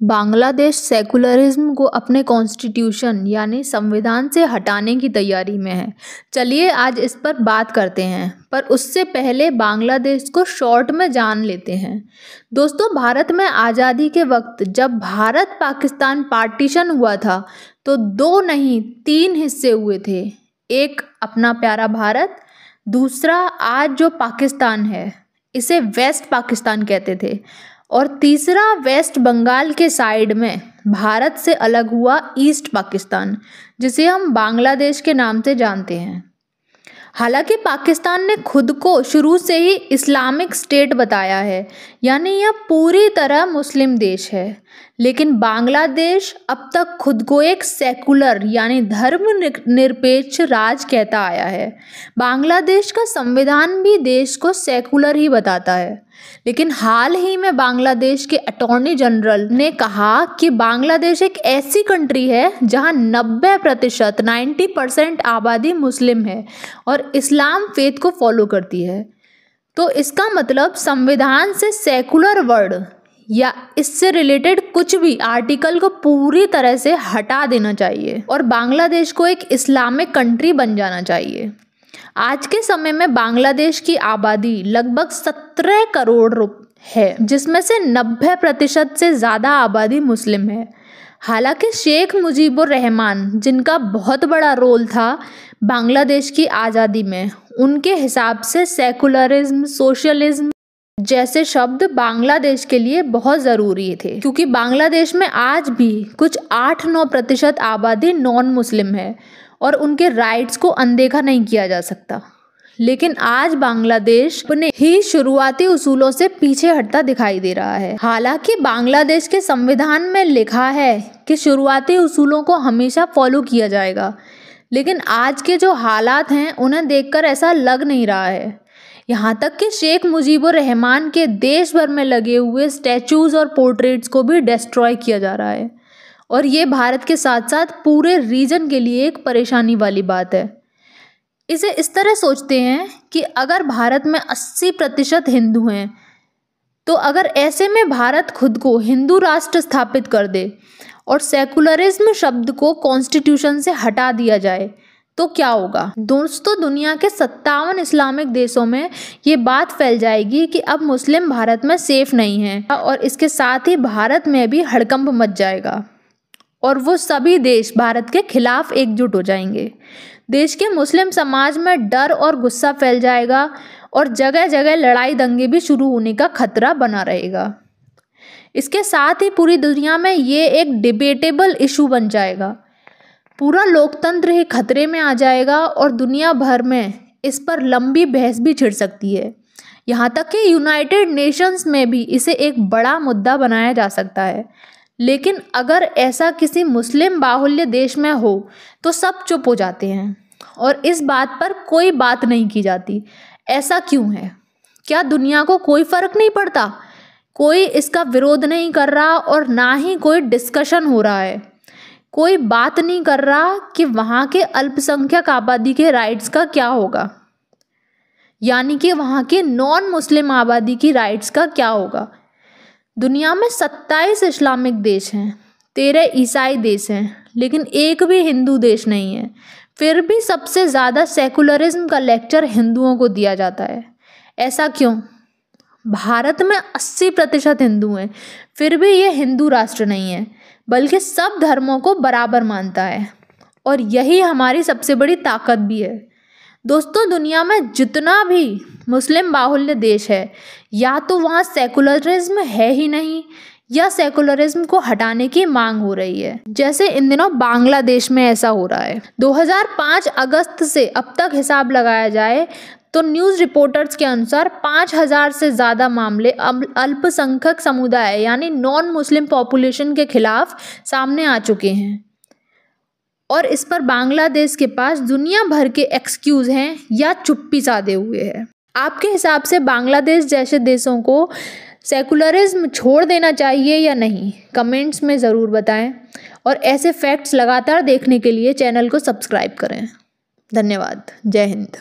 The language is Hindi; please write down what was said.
बांग्लादेश सेकुलरिज्म को अपने कॉन्स्टिट्यूशन यानी संविधान से हटाने की तैयारी में है। चलिए आज इस पर बात करते हैं, पर उससे पहले बांग्लादेश को शॉर्ट में जान लेते हैं। दोस्तों, भारत में आज़ादी के वक्त जब भारत पाकिस्तान पार्टीशन हुआ था तो 2 नहीं 3 हिस्से हुए थे। एक अपना प्यारा भारत, दूसरा आज जो पाकिस्तान है इसे वेस्ट पाकिस्तान कहते थे, और तीसरा वेस्ट बंगाल के साइड में भारत से अलग हुआ ईस्ट पाकिस्तान, जिसे हम बांग्लादेश के नाम से जानते हैं। हालांकि पाकिस्तान ने खुद को शुरू से ही इस्लामिक स्टेट बताया है, यानी यह पूरी तरह मुस्लिम देश है, लेकिन बांग्लादेश अब तक खुद को एक सेकुलर यानी धर्मनिरपेक्ष राज्य कहता आया है। बांग्लादेश का संविधान भी देश को सेकुलर ही बताता है, लेकिन हाल ही में बांग्लादेश के अटॉर्नी जनरल ने कहा कि बांग्लादेश एक ऐसी कंट्री है जहां 90% आबादी मुस्लिम है और इस्लाम फेथ को फॉलो करती है। तो इसका मतलब संविधान से सेकुलर वर्ड या इससे रिलेटेड कुछ भी आर्टिकल को पूरी तरह से हटा देना चाहिए और बांग्लादेश को एक इस्लामिक कंट्री बन जाना चाहिए। आज के समय में बांग्लादेश की आबादी लगभग 17 करोड़ है, जिसमें से 90% से ज़्यादा आबादी मुस्लिम है। हालांकि शेख मुजीबुर रहमान, जिनका बहुत बड़ा रोल था बांग्लादेश की आज़ादी में, उनके हिसाब से सेकुलरिज्म, सोशलिज्म जैसे शब्द बांग्लादेश के लिए बहुत ज़रूरी थे, क्योंकि बांग्लादेश में आज भी कुछ 8-9% आबादी नॉन मुस्लिम है और उनके राइट्स को अनदेखा नहीं किया जा सकता। लेकिन आज बांग्लादेश अपने ही शुरुआती उसूलों से पीछे हटता दिखाई दे रहा है। हालांकि बांग्लादेश के संविधान में लिखा है कि शुरुआती उसूलों को हमेशा फॉलो किया जाएगा, लेकिन आज के जो हालात हैं उन्हें देखकर ऐसा लग नहीं रहा है। यहाँ तक कि शेख मुजीबुर रहमान के देश भर में लगे हुए स्टैचूज और पोर्ट्रेट्स को भी डिस्ट्रॉय किया जा रहा है, और ये भारत के साथ साथ पूरे रीजन के लिए एक परेशानी वाली बात है। इसे इस तरह सोचते हैं कि अगर भारत में 80% हिंदू हैं, तो अगर ऐसे में भारत खुद को हिंदू राष्ट्र स्थापित कर दे और सेकुलरिज्म शब्द को कॉन्स्टिट्यूशन से हटा दिया जाए तो क्या होगा। दोस्तों, दुनिया के 57 इस्लामिक देशों में ये बात फैल जाएगी कि अब मुस्लिम भारत में सेफ नहीं है, और इसके साथ ही भारत में भी हड़कंप मच जाएगा और वो सभी देश भारत के खिलाफ एकजुट हो जाएंगे। देश के मुस्लिम समाज में डर और गुस्सा फैल जाएगा और जगह जगह लड़ाई दंगे भी शुरू होने का खतरा बना रहेगा। इसके साथ ही पूरी दुनिया में ये एक डिबेटेबल इशू बन जाएगा। पूरा लोकतंत्र ही खतरे में आ जाएगा और दुनिया भर में इस पर लंबी बहस भी छिड़ सकती है। यहाँ तक कि यूनाइटेड नेशंस में भी इसे एक बड़ा मुद्दा बनाया जा सकता है। लेकिन अगर ऐसा किसी मुस्लिम बाहुल्य देश में हो तो सब चुप हो जाते हैं और इस बात पर कोई बात नहीं की जाती। ऐसा क्यों है? क्या दुनिया को कोई फर्क नहीं पड़ता? कोई इसका विरोध नहीं कर रहा और ना ही कोई डिस्कशन हो रहा है। कोई बात नहीं कर रहा कि वहाँ के अल्पसंख्यक आबादी के राइट्स का क्या होगा, यानी कि वहाँ की नॉन मुस्लिम आबादी की राइट्स का क्या होगा। दुनिया में 27 इस्लामिक देश हैं, 13 ईसाई देश हैं, लेकिन एक भी हिंदू देश नहीं है। फिर भी सबसे ज़्यादा सेकुलरिज्म का लेक्चर हिंदुओं को दिया जाता है। ऐसा क्यों? भारत में 80% हिंदू हैं, फिर भी ये हिंदू राष्ट्र नहीं है, बल्कि सब धर्मों को बराबर मानता है, और यही हमारी सबसे बड़ी ताकत भी है। दोस्तों, दुनिया में जितना भी मुस्लिम बाहुल्य देश है, या तो वहाँ सेकुलरिज्म है ही नहीं या सेकुलरिज्म को हटाने की मांग हो रही है, जैसे इन दिनों बांग्लादेश में ऐसा हो रहा है। 2005 अगस्त से अब तक हिसाब लगाया जाए तो न्यूज़ रिपोर्टर्स के अनुसार 5000 से ज़्यादा मामले अल्पसंख्यक समुदाय यानी नॉन मुस्लिम पॉपुलेशन के खिलाफ सामने आ चुके हैं, और इस पर बांग्लादेश के पास दुनिया भर के एक्सक्यूज़ हैं या चुप्पी साधे हुए हैं। आपके हिसाब से बांग्लादेश जैसे देशों को सेकुलरिज्म छोड़ देना चाहिए या नहीं? कमेंट्स में ज़रूर बताएं, और ऐसे फैक्ट्स लगातार देखने के लिए चैनल को सब्सक्राइब करें। धन्यवाद। जय हिंद।